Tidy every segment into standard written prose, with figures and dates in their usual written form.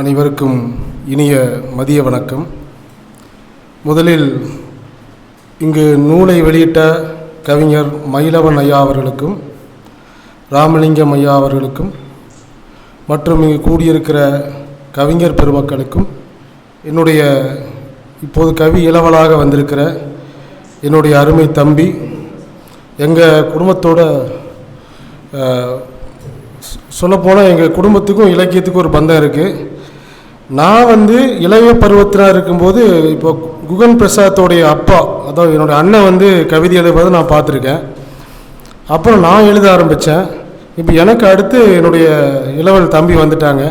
அனைவருக்கும் இனிய மதிய வணக்கம். முதலில் இங்கு நூலை வெளியிட்ட கவிஞர் மயிலவன் ஐயா அவர்களுக்கும் ராமலிங்கம் ஐயா அவர்களுக்கும் மற்றும் இங்கு கூடியிருக்கிற கவிஞர் பெருமக்களுக்கும் என்னுடைய இப்போது கவி இளவலாக வந்திருக்கிற என்னுடைய அருமை தம்பி, எங்கள் குடும்பத்தோட சொல்லப்போனால் எங்கள் குடும்பத்துக்கும் இலக்கியத்துக்கும் ஒரு பந்தம் இருக்குது. நான் இளைய பருவத்தினாக இருக்கும்போது இப்போ குகன் பிரசாத்தோடைய அப்பா, அதாவது என்னுடைய அண்ணன் கவிதை எழுதுவதை நான் பார்த்துருக்கேன். அப்புறம் நான் எழுத ஆரம்பித்தேன். இப்போ எனக்கு அடுத்து என்னுடைய இளவல் தம்பி வந்துட்டாங்க.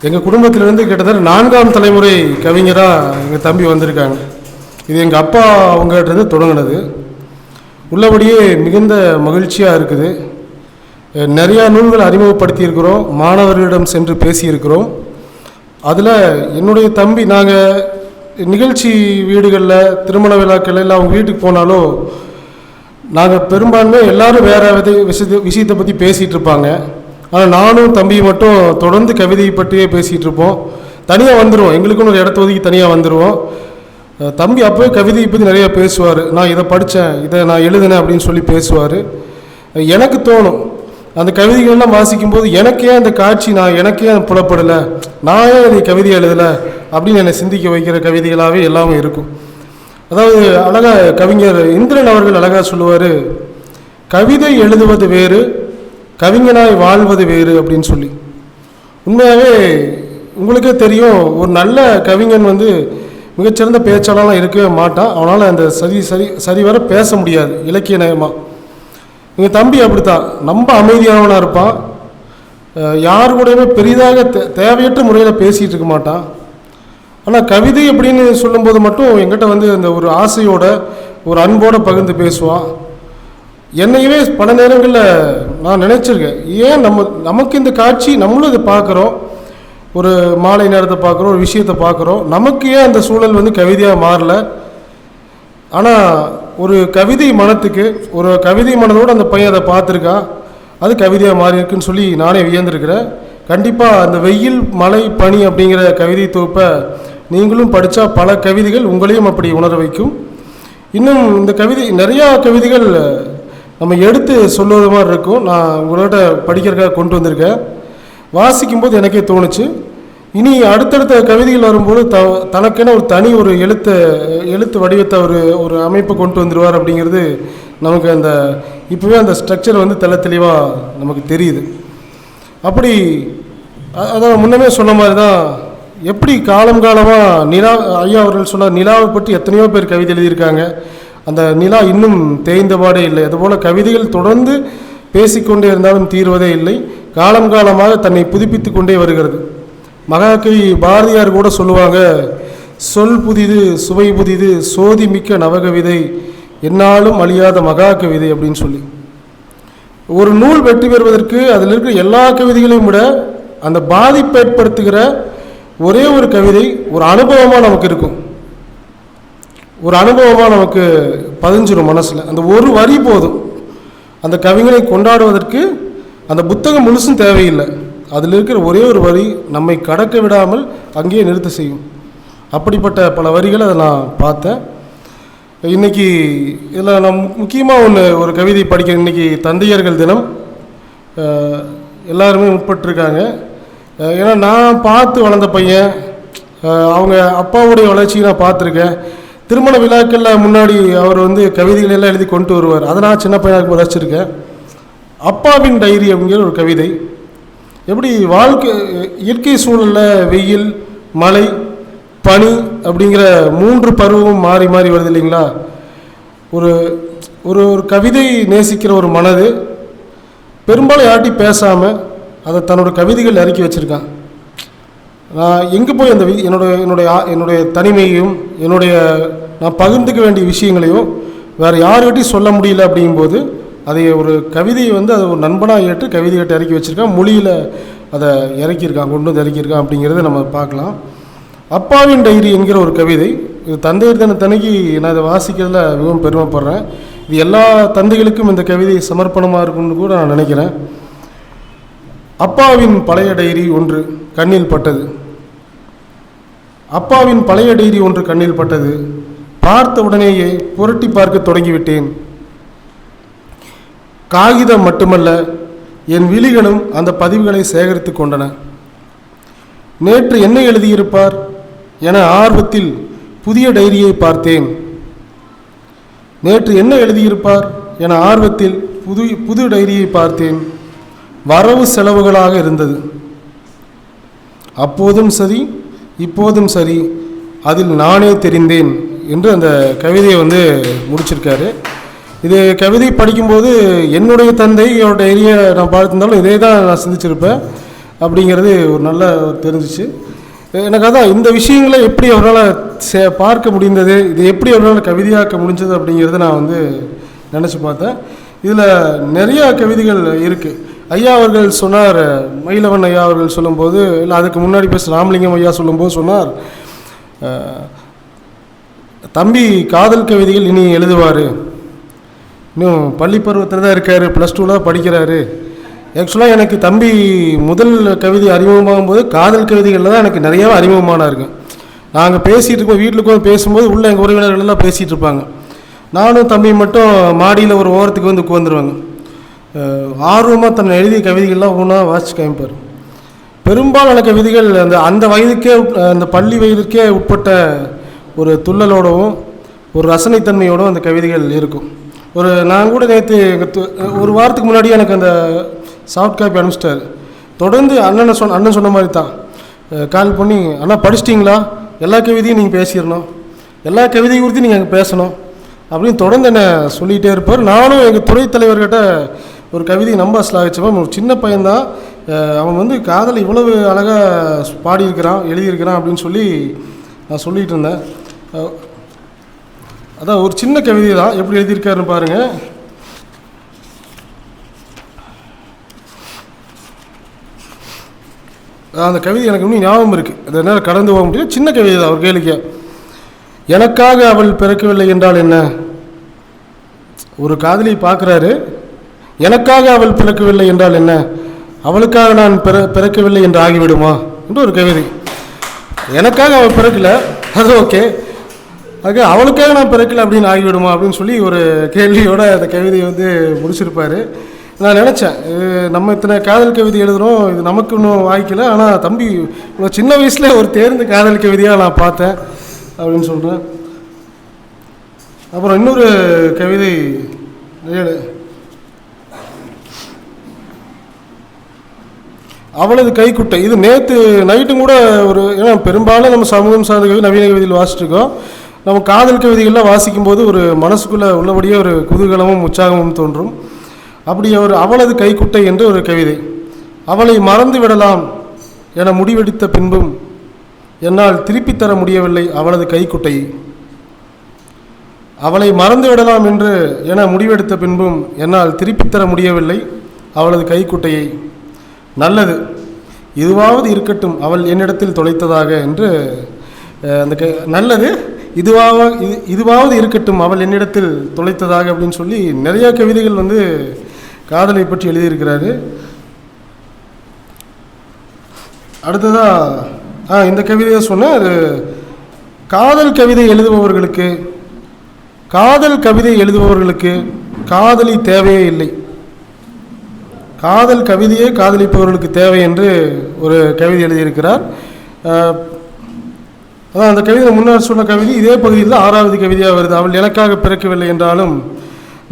எங்கள் குடும்பத்திலேருந்து கிட்டத்தட்ட 4ஆம் தலைமுறை கவிஞராக எங்கள் தம்பி வந்திருக்காங்க. இது எங்கள் அப்பா அவங்ககிட்ட தொடங்கினது. உள்ளபடியே மிகுந்த மகிழ்ச்சியாக இருக்குது. நிறையா நூல்கள் அறிமுகப்படுத்தியிருக்கிறோம், மாணவர்களிடம் சென்று பேசியிருக்கிறோம். அதில் என்னுடைய தம்பி, நாங்கள் நிகழ்ச்சி வீடுகளில் திருமண விழாக்கள் எல்லாம் அவங்க வீட்டுக்கு போனாலும் நாங்கள் பெரும்பான்மை எல்லோரும் வேறு விஷயத்தை பற்றி பேசிகிட்டு இருப்பாங்க. ஆனால் நானும் தம்பி மட்டும் தொடர்ந்து கவிதையை பற்றியே பேசிகிட்டு இருப்போம். தனியாக வந்துடுவோம், எங்களுக்குன்னு ஒரு இடத்த ஒதுக்கி தனியாக வந்துடுவோம். தம்பி அப்போவே கவிதையை பற்றி நிறையா பேசுவார். நான் இதை படித்தேன், இதை நான் எழுதினேன் அப்படின்னு சொல்லி பேசுவார். எனக்கு தோணும், அந்த கவிதைகள்லாம் வாசிக்கும்போது எனக்கே அந்த காட்சி எனக்கே புலப்படலை, நான் ஏன் அதை கவிதை எழுதலை அப்படின்னு என்னை சிந்திக்க வைக்கிற கவிதைகளாகவே எல்லாமே இருக்கும். அதாவது அழகாக கவிஞர் இந்திரன் அவர்கள் அழகாக சொல்லுவார், கவிதை எழுதுவது வேறு, கவிஞனாய் வாழ்வது வேறு அப்படின்னு சொல்லி. உண்மையாகவே உங்களுக்கே தெரியும், ஒரு நல்ல கவிஞன் மிகச்சிறந்த பேச்சாளர்லாம் இருக்கவே மாட்டான். அவனால் அந்த சரிவர பேச முடியாது இலக்கிய நயமாக. எங்கள் தம்பி அப்படித்தான், ரொம்ப அமைதியானவனாக இருப்பான். யாரு கூடயுமே பெரிதாக தேவையற்ற முறையில் பேசிகிட்டு இருக்க மாட்டான். ஆனால் கவிதை அப்படின்னு சொல்லும்போது மட்டும் எங்கிட்ட அந்த ஒரு ஆசையோட ஒரு அன்போடு பகிர்ந்து பேசுவான். என்னையவே பல நேரங்களில் நான் நினச்சிருக்கேன், ஏன் நமக்கு இந்த காட்சி நம்மளும் இதை பார்க்குறோம், ஒரு மாலை நேரத்தை பார்க்குறோம், ஒரு விஷயத்தை பார்க்குறோம், நமக்கு ஏன் அந்த சூழல் கவிதையாக மாறல? ஆனால் ஒரு கவிதை மனத்துக்கு, ஒரு கவிதை மனதோடு அந்த பையன் அதை பார்த்துருக்கான், அது கவிதையாக மாறி இருக்குன்னு சொல்லி நானே வியந்திருக்கிறேன். கண்டிப்பாக அந்த வெயில் மழை பனி அப்படிங்கிற கவிதை தொகுப்பை நீங்களும் படித்தா பல கவிதைகள் உங்களையும் அப்படி உணர வைக்கும். இன்னும் இந்த நிறையா கவிதைகள் நம்ம எடுத்து சொல்லுவது மாதிரி இருக்கும். நான் உங்கள்கிட்ட படிக்கிறதுக்காக கொண்டு வந்திருக்கேன். வாசிக்கும்போது எனக்கே தோணுச்சு, இனி அடுத்தடுத்த கவிதைகள் வரும்போது தனக்கென ஒரு தனி ஒரு எழுத்து வடிவத்தை ஒரு அமைப்பை கொண்டு வந்துடுவார் அப்படிங்கிறது நமக்கு இப்போவே அந்த ஸ்ட்ரக்சர் தெள்ள தெளிவாக நமக்கு தெரியுது. அப்படி அதான் முன்னமே சொன்ன மாதிரி தான், எப்படி காலமாக ஐயா அவர்கள் சொன்னார், நிலாவை பற்றி எத்தனையோ பேர் கவிதை எழுதியிருக்காங்க, அந்த நிலா இன்னும் தேய்ந்தபாடே இல்லை. அதுபோல் கவிதைகள் தொடர்ந்து பேசிக்கொண்டே இருந்தாலும் தீர்வதே இல்லை, காலமாக தன்னை புதுப்பித்து கொண்டே வருகிறது. மகாகவி பாரதியார் கூட சொல்லுவாங்க, சொல் புதிது சுவை புதிது சோதி மிக்க நவகவிதை என்னாலும் அழியாத மகாகவிதை அப்படின்னு சொல்லி. ஒரு நூல் வெற்றி பெறுவதற்கு அதில் இருக்கிற எல்லா கவிதைகளையும் விட அந்த பாதிப்பை ஏற்படுத்துகிற ஒரே ஒரு கவிதை ஒரு அனுபவமாக நமக்கு இருக்கும், ஒரு அனுபவமாக நமக்கு பதிஞ்சிடும் மனசில். அந்த ஒரு வரி போதும் அந்த கவிஞனை கொண்டாடுவதற்கு. அந்த புத்தகம் முழுசும் தேவையில்லை, அதில் இருக்கிற ஒரே ஒரு வரி நம்மை கடக்க விடாமல் அங்கேயே நிறுத்த செய்யும். அப்படிப்பட்ட பல வரிகளை அதை நான் பார்த்தேன். இன்றைக்கி இதில் நான் முக்கியமாக ஒரு கவிதை படிக்கிறேன். இன்றைக்கி தந்தையர்கள் தினம், எல்லாருமே உட்பட்டிருக்காங்க. ஏன்னா நான் பார்த்து வளர்ந்த பையன், அவங்க அப்பாவுடைய வளர்ச்சியை நான் பார்த்துருக்கேன். திருமண விழாக்களில் முன்னாடி அவர் கவிதைகள் எல்லாம் எழுதி கொண்டு வருவார், அதை நான் சின்ன பையனாக ரசிச்சிருக்கேன். அப்பாவின் டைரி அப்படிங்கிற ஒரு கவிதை. எப்படி வாழ்க்கை இயற்கை சூழலில் வெயில் மழை பனி அப்படிங்கிற 3 பருவமும் மாறி மாறி வருது இல்லைங்களா? ஒரு ஒரு கவிதை நேசிக்கிற ஒரு மனது பெரும்பாலும் யார்ட்டி பேசாமல் அதை தன்னோட கவிதைகள் இறக்கி வச்சுருக்கான். நான் எங்கே போய் அந்த என்னுடைய தனிமையையும் நான் பகிர்ந்துக்க வேண்டிய விஷயங்களையும் வேறு யார்கிட்டையும் சொல்ல முடியல அப்படிங்கும்போது அதை ஒரு கவிதையை அதை ஒரு நண்பனாக ஏற்று கவிதைகிட்ட இறக்கி வச்சுருக்கான், மொழியில் அதை இறக்கியிருக்கான், கொண்டு இறக்கியிருக்கான் அப்படிங்கிறத நம்ம பார்க்கலாம். அப்பாவின் டைரி என்கிற ஒரு கவிதை, இது தந்தையர் தினத்தன்னைக்கு நான் இதை வாசிக்கிறதுல மிகவும் பெருமைப்படுறேன். இது எல்லா தந்தைகளுக்கும் இந்த கவிதை சமர்ப்பணமாக இருக்குன்னு கூட நான் நினைக்கிறேன். அப்பாவின் பழைய டைரி ஒன்று கண்ணில் பட்டது. அப்பாவின் பழைய டைரி ஒன்று கண்ணில் பட்டது. பார்த்த உடனேயே புரட்டி பார்க்க தொடங்கிவிட்டேன். காகிதம் மட்டுமல்ல, என் விழிகளும் அந்த பதிவுகளை சேகரித்து கொண்டன. நேற்று என்ன எழுதியிருப்பார் என ஆர்வத்தில் புதிய டைரியை பார்த்தேன். நேற்று என்ன எழுதியிருப்பார் என ஆர்வத்தில் புது டைரியை பார்த்தேன். வரவு செலவுகளாக இருந்தது. அப்போதும் சரி, இப்போதும் சரி, அதில் நானே தெரிந்தேன் என்று அந்த கவிதையை முடிச்சிருக்காரு. இது கவிதை படிக்கும்போது என்னுடைய தந்தையோட டைரியை நான் பார்த்துருந்தாலும் இதே தான் நான் சிந்திச்சிருப்பேன் அப்படிங்கிறது ஒரு நல்ல தெரிஞ்சிச்சு எனக்கு. அதான் இந்த விஷயங்களை எப்படி அவரால் பார்க்க முடிந்தது, இது எப்படி அவரால் கவிதையாக்க முடிஞ்சது அப்படிங்கிறத நான் நினச்சி பார்த்தேன். இதில் நிறையா கவிதைகள் இருக்குது. ஐயா அவர்கள் சொன்னார், மயிலவன் ஐயா அவர்கள் சொல்லும்போது, இல்லை அதுக்கு முன்னாடி பேச ராமலிங்கம் ஐயா சொல்லும்போது சொன்னார், தம்பி காதல் கவிதைகள் இனி எழுதுவார், இன்னும் பள்ளி பருவத்தில் தான் இருக்கார், +2 படிக்கிறாரு. ஆக்சுவலாக எனக்கு தம்பி முதல் கவிதை அறிமுகமாகும் போது காதல் கவிதைகளில் தான் எனக்கு நிறையாவே அறிமுகமான இருக்கும். நாங்கள் பேசிகிட்டு இருக்கோம், வீட்டில் உட்காந்து பேசும்போது உள்ளே எங்கள் உறவினர்கள் எல்லாம் பேசிகிட்டு இருப்பாங்க. நானும் தம்பி மட்டும் மாடியில் ஒரு ஓரத்துக்கு உட்காந்துருவாங்க. ஆர்வமாக தன்னை எழுதிய கவிதைகள்லாம் ஒன்றா வாசிச்சு காமிப்பார். பெரும்பாலான கவிதைகள் அந்த வயதுக்கே, அந்த பள்ளி வயதுக்கே உட்பட்ட ஒரு துள்ளலோடவும் ஒரு ரசனைத்தன்மையோடும் அந்த கவிதைகள் இருக்கும். நான் கூட நேற்று ஒரு வாரத்துக்கு முன்னாடி எனக்கு அந்த சாஃப்ட் காப்பி அனுப்பிச்சிட்டாரு. தொடர்ந்து அண்ணன் சொன்ன மாதிரி தான் கால் பண்ணி, அண்ணா படிச்சிட்டிங்களா, எல்லா கவிதையும் நீங்கள் பேசிடணும், எல்லா கவிதையும் குறித்து நீங்கள் அங்கே பேசணும் அப்படின்னு தொடர்ந்து என்னை சொல்லிகிட்டே இருப்பார். நானும் எங்கள் துறை தலைவர்கிட்ட ஒரு கவிதையை நம்ப ஸ்லாகிச்சவன். ஒரு சின்ன பையன்தான், அவன் காதலை இவ்வளவு அழகாக பாடியிருக்கிறான், எழுதியிருக்கிறான் அப்படின்னு சொல்லி நான் சொல்லிகிட்டு இருந்தேன். அதான் ஒரு சின்ன கவிதை தான், எப்படி எழுதியிருக்காருன்னு பாருங்கள். அந்த கவிதை எனக்கு இன்னும் ஞாபகம் இருக்குது, அது என்ன கடந்து போக முடியும். சின்ன கவிதை தான், அவர் கேளிக்க. எனக்காக அவள் பிறக்கவில்லை என்றால் என்ன? ஒரு காதலி பார்க்குறாரு, எனக்காக அவள் பிறக்கவில்லை என்றால் என்ன, அவளுக்காக நான் பிறக்கவில்லை என்று ஆகிவிடுமா என்று ஒரு கவிதை. எனக்காக அவள் பிறக்கலை, அது ஓகே, அதுக்கு அவளுக்காக நான் பிறக்கலை அப்படின்னு ஆகிவிடுமா அப்படின்னு சொல்லி ஒரு கேள்வியோட அந்த கவிதையை முடிச்சிருப்பார். நான் நினச்சேன், நம்ம இத்தனை காதல் கவிதை எழுதுகிறோம், இது நமக்கு இன்னும் வாய்க்கலை, ஆனால் தம்பி சின்ன வயசில் ஒரு தேர்ந்த காதல் கவிதையாக நான் பார்த்தேன் அப்படின்னு சொல்கிறேன். அப்புறம் இன்னொரு கவிதை, அவளது கைக்குட்டை. இது நேற்று நைட்டும் கூட ஏன்னா பெரும்பாலும் நம்ம சமூகம் சார்ந்த கவிதை, நவீன கவிதையில் வாசிச்சிருக்கோம். நம்ம காதல் கவிதைகள்லாம் வாசிக்கும்போது ஒரு மனசுக்குள்ளே உள்ளபடியே ஒரு குதூகலமும் உற்சாகமும் தோன்றும். அப்படி அவளது கைக்குட்டை என்று ஒரு கவிதை. அவளை மறந்து விடலாம் என முடிவெடுத்த பின்பும் என்னால் திருப்பித் தர முடியவில்லை அவளது கைக்குட்டையை. அவளை மறந்து விடலாம் என முடிவெடுத்த பின்பும் என்னால் திருப்பித் தர முடியவில்லை அவளது கைக்குட்டையை. நல்லது, இதுவாவது இருக்கட்டும் அவள் என்னிடத்தில் தொலைத்ததாக என்று அந்த நல்லது இதுவாவது இருக்கட்டும் அவள் என்னிடத்தில் தொலைத்ததாக அப்படின்னு சொல்லி நிறையா கவிதைகள் காதலை பற்றி எழுதியிருக்கிறாரு. அடுத்ததாக இந்த கவிதையை சொன்ன, அது காதல் கவிதை எழுதுபவர்களுக்கு காதலி தேவையே இல்லை, காதல் கவிதையே காதலிப்பவர்களுக்கு தேவை என்று ஒரு கவிதை எழுதியிருக்கிறார். அதான் அந்த கவிதை முன்னர் சொன்ன கவிதை இதே பகுதியில் 6வது கவிதையாக வருது. அவள் எனக்காக பிறக்கவில்லை என்றாலும்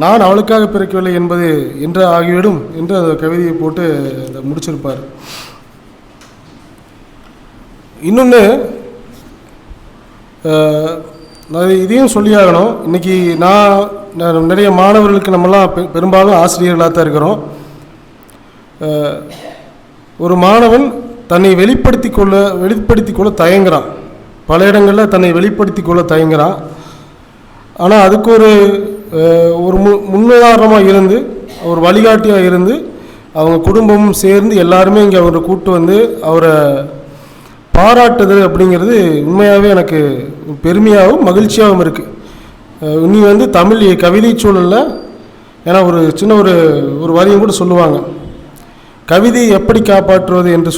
நான் அவளுக்காக பிறக்கவில்லை என்பது என்று ஆகிவிடும் என்று அந்த கவிதையை போட்டு முடிச்சிருப்பார். இன்னொன்று இதையும் சொல்லியாகணும். இன்றைக்கி நான் நிறைய மாணவர்களுக்கு நம்மலாம் பெரும்பாலும் ஆசிரியர்களாக தான் இருக்கிறோம். ஒரு மாணவன் தன்னை வெளிப்படுத்தி கொள்ள தயங்குறான், பல இடங்களில் தன்னை வெளிப்படுத்தி கொள்ள தயங்குறான். ஆனால் அதுக்கு ஒரு முன்னுதாரணமாக இருந்து, ஒரு வழிகாட்டியாக இருந்து, அவங்க குடும்பமும் சேர்ந்து எல்லாருமே இங்கே அவரை கூப்பிட்டு அவரை பாராட்டுது அப்படிங்கிறது உண்மையாகவே எனக்கு பெருமையாகவும் மகிழ்ச்சியாகவும் இருக்குது. இனி தமிழ் கவிதை சூழலில் ஏன்னா ஒரு சின்ன ஒரு வரியும் கூட சொல்லுவாங்க, கவிதையை எப்படி காப்பாற்றுவது என்று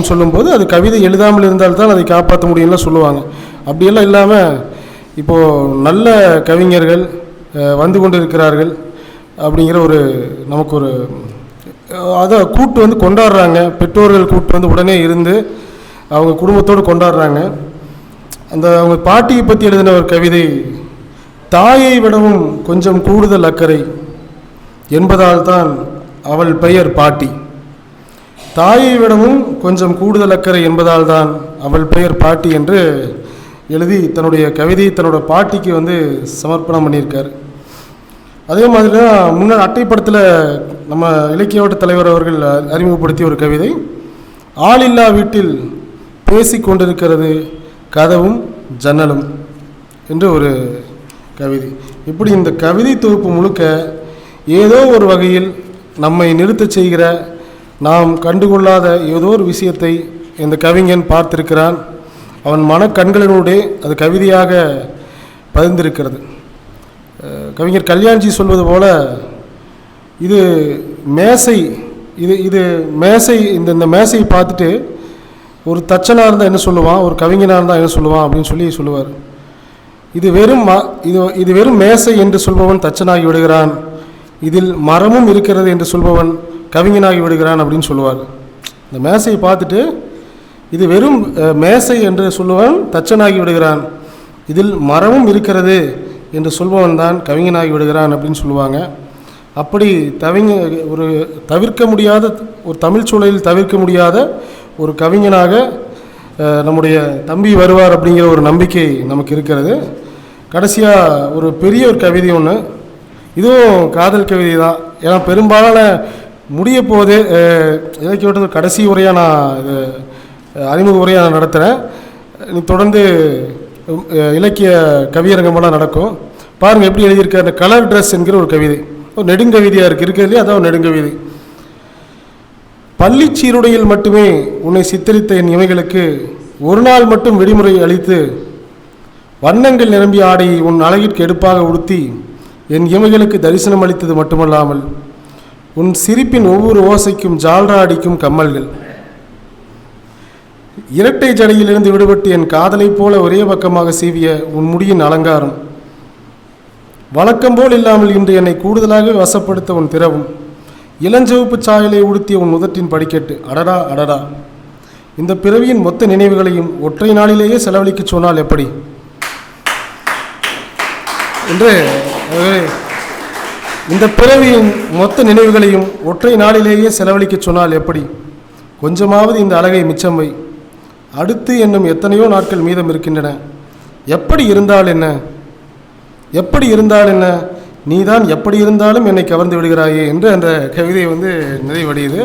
சொல்லும்போது அது கவிதை எழுதாமல் இருந்தால்தான் அதை காப்பாற்ற முடியும்லாம் சொல்லுவாங்க. அப்படியெல்லாம் இல்லாமல் இப்போது நல்ல கவிஞர்கள் வந்து கொண்டு இருக்கிறார்கள் அப்படிங்கிற நமக்கு அதை கூட்டு கொண்டாடுறாங்க. பெற்றோர்கள் கூட்டு உடனே இருந்து அவங்க குடும்பத்தோடு கொண்டாடுறாங்க. அவங்க பாட்டியை பற்றி எழுதின ஒரு கவிதை, தாயை விடவும் கொஞ்சம் கூடுதல் அக்கறை என்பதால் தான் அவள் பெயர் பாட்டி. தாயை விடவும் கொஞ்சம் கூடுதல் அக்கறை என்பதால் தான் அவள் பெயர் பாட்டி என்று எழுதி தன்னுடைய கவிதையை தன்னோட பாட்டிக்கு சமர்ப்பணம் பண்ணியிருக்கார். அதே மாதிரி தான் முன்னர் அட்டைப்படத்தில் நம்ம இலக்கிய வட்ட தலைவர் அவர்கள் அறிமுகப்படுத்திய ஒரு கவிதை, ஆளில்லா வீட்டில் பேசி கொண்டிருக்கிறது கதவும் ஜன்னலும் என்று ஒரு கவிதை. இப்படி இந்த கவிதை தொகுப்பு முழுக்க ஏதோ ஒரு வகையில் நம்மை நிறுத்தச் செய்கிற, நாம் கண்டுகொள்ளாத ஏதோ ஒரு விஷயத்தை இந்த கவிஞன் பார்த்திருக்கிறான். அவன் மனக்கண்களினூடே அது கவிதையாக பதிந்திருக்கிறது. கவிஞர் கல்யாண்ஜி சொல்வது போல, இது மேசை, இது மேசை, இந்த மேசையை பார்த்துட்டு ஒரு தச்சனாக இருந்தால் என்ன சொல்லுவான், ஒரு கவிஞனாக இருந்தால் என்ன சொல்லுவான் அப்படின்னு சொல்லுவார். இது வெறும் மேசை என்று சொல்பவன் தச்சனாகி விடுகிறான், இதில் மரமும் இருக்கிறது என்று சொல்பவன் கவிஞனாகி விடுகிறான் அப்படின்னு சொல்லுவார். இந்த மேசையை பார்த்துட்டு இது வெறும் மேசை என்று சொல்லுவன் தச்சனாகி விடுகிறான், இதில் மரமும் இருக்கிறது என்று சொல்பவன் தான் கவிஞனாகி விடுகிறான் அப்படின்னு சொல்லுவாங்க. அப்படி ஒரு தவிர்க்க முடியாத, ஒரு தமிழ் சூழலில் தவிர்க்க முடியாத ஒரு கவிஞனாக நம்முடைய தம்பி வருவார் அப்படிங்கிற ஒரு நம்பிக்கை நமக்கு இருக்கிறது. கடைசியாக ஒரு பெரிய ஒரு கவிதை ஒன்று, இதுவும் காதல் கவிதை தான். ஏன்னா பெரும்பாலான முடிய போது இலக்கிய கடைசி உரையாக நான் இது அறிமுக உரையாக நான் நடத்துகிறேன். நீ தொடர்ந்து இலக்கிய கவியரங்கமெல்லாம் நடக்கும். பாருங்கள் எப்படி எழுதியிருக்க அந்த கலர் ட்ரெஸ் என்கிற ஒரு கவிதை, ஒரு நெடுங்கவிதையாக இருக்கிறதுலே அதான் ஒரு நெடுங்கவிதை. பள்ளி சீருடையில் மட்டுமே உன்னை சித்தரித்த என் இமைகளுக்கு ஒரு நாள் மட்டும் விடுமுறை அளித்து வண்ணங்கள் நிரம்பிய ஆடையை உன் அழகிற்கு எடுப்பாக உடுத்தி என் இமைகளுக்கு தரிசனம் அளித்தது மட்டுமல்லாமல் உன் சிரிப்பின் ஒவ்வொரு ஓசைக்கும் ஜால்ரா அடிக்கும் கம்மல்கள், இரட்டை ஜடையிலிருந்து விடுபட்டு என் காதலை போல ஒரே பக்கமாக சீவிய உன் முடியின் அலங்காரம், வழக்கம்போல் இல்லாமல் இன்று என்னை கூடுதலாக வசப்படுத்த உன் திறவும், இளஞ்சிவப்பு சாயலை உடுத்திய உன் உதட்டின் படிக்கட்டு, அடடா அடடா, இந்த பிறவியின் மொத்த நினைவுகளையும் ஒற்றை நாளிலேயே செலவழிக்க சொன்னால் எப்படி என்று, இந்த பிறவியின் மொத்த நினைவுகளையும் ஒற்றை நாளிலேயே செலவழிக்க சொன்னால் எப்படி, கொஞ்சமாவது இந்த அழகை மிச்சம் வை, அடுத்து என்னும் எத்தனையோ நாட்கள் மீதம் இருக்கின்றன, எப்படி இருந்தால் என்ன, எப்படி இருந்தால் என்ன, நீதான் எப்படி இருந்தாலும் என்னை கவர்ந்து விடுகிறாயே என்று அந்த கவிதை நிறைவடையுது.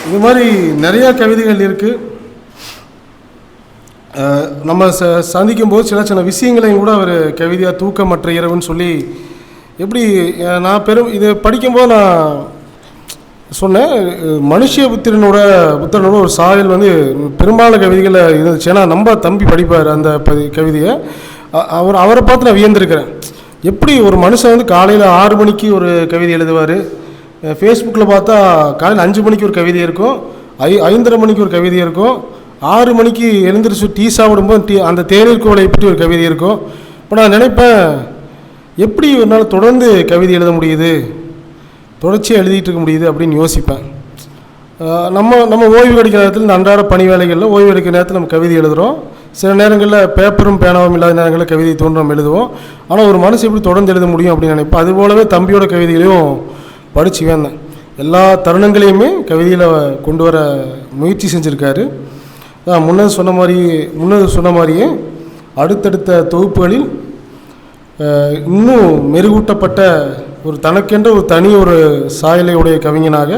இது மாதிரி நிறையா கவிதைகள் இருக்குது. நம்ம சந்திக்கும் போது சில சில விஷயங்களையும் கூட அவர் கவிதையாக தூக்கமற்ற இரவுன்னு சொல்லி, எப்படி நான் இது படிக்கும்போது நான் சொன்னேன், மனுஷ புத்திரனோட ஒரு சாயல் பெரும்பாலான கவிதைகளில் இருந்துச்சு. ஏன்னா நம்ம தம்பி படிப்பார் அந்த கவிதையை, அவரை பார்த்து நான் வியந்திருக்கிறேன். எப்படி ஒரு மனுஷன் காலையில் 6 மணிக்கு ஒரு கவிதை எழுதுவார், ஃபேஸ்புக்கில் பார்த்தா காலையில் 5 மணிக்கு ஒரு கவிதை இருக்கும், 5:30 மணிக்கு ஒரு கவிதை இருக்கும், 6 மணிக்கு எழுந்திரிச்சு டீ சாப்பிடும்போது அந்த தேநீர் கோலை பற்றி ஒரு கவிதை இருக்கும். இப்போ நான் நினைப்பேன், எப்படி ஒரு நாள் தொடர்ந்து கவிதை எழுத முடியுது, தொடர்ச்சியாக எழுதிட்டு இருக்க முடியுது அப்படின்னு யோசிப்பேன். நம்ம ஓய்வு கிடைக்கிற நேரத்தில், இந்த அன்றாட பணி வேலைகளில் ஓய்வு எடுக்கிற நேரத்தில் நம்ம கவிதை எழுதுகிறோம். சில நேரங்களில் பேப்பரும் பேனாவும் இல்லாத நேரங்களில் கவிதை தோன்று நம்ம எழுதுவோம். ஆனால் ஒரு மனசு எப்படி தொடர்ந்து எழுத முடியும் அப்படின்னு நினைப்பேன். அதுபோலவே தம்பியோட கவிதைகளையும் படித்து வேந்தேன். எல்லா தருணங்களையுமே கவிதையில் கொண்டு வர முயற்சி செஞ்சுருக்காரு. முன்னது சொன்ன மாதிரியே அடுத்தடுத்த தொகுப்புகளில் இன்னும் மெருகூட்டப்பட்ட ஒரு தனக்கென்ற ஒரு தனி ஒரு சாயலை உடைய கவிஞனாக,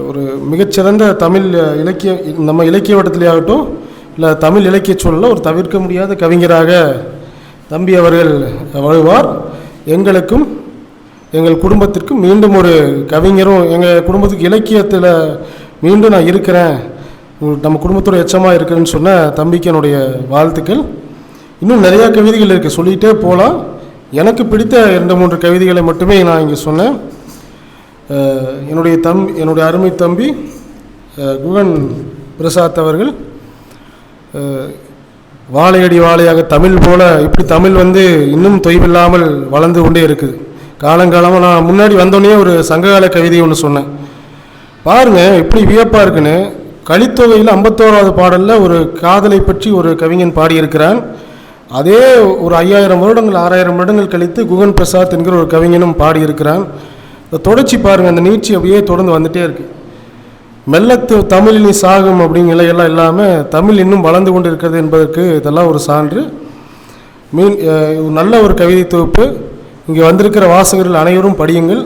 ஒரு மிகச்சிறந்த தமிழ் நம்ம இலக்கிய வட்டத்திலே ஆகட்டும் இல்லை தமிழ் இலக்கிய சூழலில் ஒரு தவிர்க்க முடியாத கவிஞராக தம்பி அவர்கள் வருவார். எங்களுக்கும் எங்கள் குடும்பத்திற்கும் மீண்டும் ஒரு கவிஞரும், எங்கள் குடும்பத்துக்கு இலக்கியத்தில் மீண்டும் நான் இருக்கிறேன், நம்ம குடும்பத்தோட எச்சமாக இருக்கிறேன்னு சொன்ன தம்பிக்கு என்னுடைய வாழ்த்துக்கள். இன்னும் நிறையா கவிதைகள் இருக்குது, சொல்லிகிட்டே போகலாம். எனக்கு பிடித்த 2-3 கவிதைகளை மட்டுமே நான் இங்கே சொன்னேன். என்னுடைய அருமை தம்பி குகன் பிரசாத் அவர்கள் வாழையடி வாழையாக தமிழ் போல இப்படி தமிழ் வந்து இன்னும் தொய்வில்லாமல் வளர்ந்து கொண்டே இருக்குது. காலங்காலமாக நான் முன்னாடி வந்தோடனே ஒரு சங்ககால கவிதை ஒன்று சொன்னேன். பாருங்கள் எப்படி வியப்பாக இருக்குன்னு. கலித்தொகையில் 51வது பாடலில் ஒரு காதலை பற்றி ஒரு கவிஞன் பாடியிருக்கிறான். அதே ஒரு 5000 வருடங்கள் 6000 வருடங்கள் கழித்து குகன் பிரசாத் என்கிற ஒரு கவிஞனும் பாடியிருக்கிறான். அதை தொடர்ச்சி பாருங்கள், அந்த நீட்சி அப்படியே தொடர்ந்து வந்துகிட்டே இருக்குது. மெல்லத்து தமிழினி சாகும் அப்படிங்கிற நிலையெல்லாம் இல்லாமல் தமிழ் இன்னும் வளர்ந்து கொண்டு இருக்கிறது என்பதற்கு இதெல்லாம் ஒரு சான்று. நல்ல ஒரு கவிதை தொகுப்பு. இங்கே வந்திருக்கிற வாசகர்கள் அனைவரும் படியுங்கள்.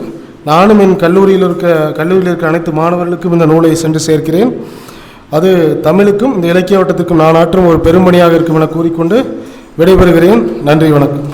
நானும் என் கல்லூரியில் இருக்க அனைத்து மாணவர்களுக்கும் இந்த நூலை சென்று சேர்க்கிறேன். அது தமிழுக்கும் இந்த இலக்கிய வட்டத்திற்கும் நான் ஆற்றும் ஒரு பெரும்பணியாக இருக்கும் என கூறிக்கொண்டு விடைபெறுகிறேன். நன்றி, வணக்கம்.